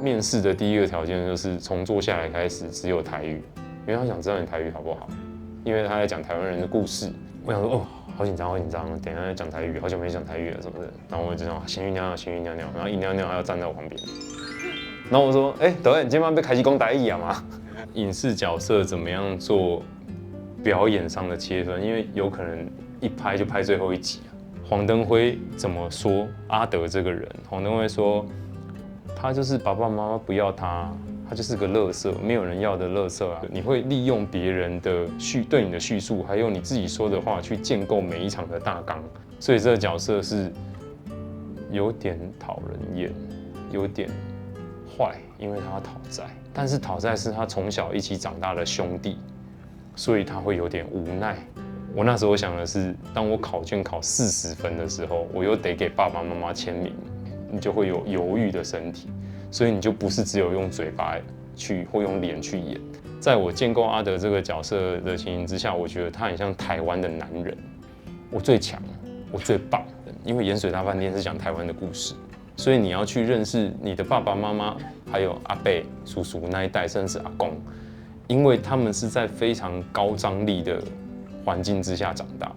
面试的第一个条件就是从坐下来开始只有台语，因为他想知道你台语好不好，因为他在讲台湾人的故事。我想说哦，好紧张，好紧张，等一下要讲台语，好久没讲台语了什么的。然后我就讲先去尿尿，先去尿尿，然后一尿尿还要站在我旁边。然后我说，导演，今晚被开始讲台语啊吗？影视角色怎么样做表演上的切分？因为有可能一拍就拍最后一集啊。黄登辉怎么说阿德这个人？黄登辉说，他就是爸爸妈妈不要他，他就是个垃圾，没有人要的垃圾啊！你会利用别人的对你的叙述，还有你自己说的话去建构每一场的大纲，所以这个角色是有点讨人厌，有点坏，因为他要讨债，但是讨债是他从小一起长大的兄弟，所以他会有点无奈。我那时候想的是，当我考卷考40分的时候，我又得给爸爸妈妈签名，你就会有犹豫的身体，所以你就不是只有用嘴巴去或用脸去演。在我建构阿德这个角色的情形之下，我觉得他很像台湾的男人，我最强，我最棒，因为盐水大饭店是讲台湾的故事，所以你要去认识你的爸爸妈妈，还有阿伯、叔叔那一代，甚至阿公，因为他们是在非常高张力的环境之下长大的。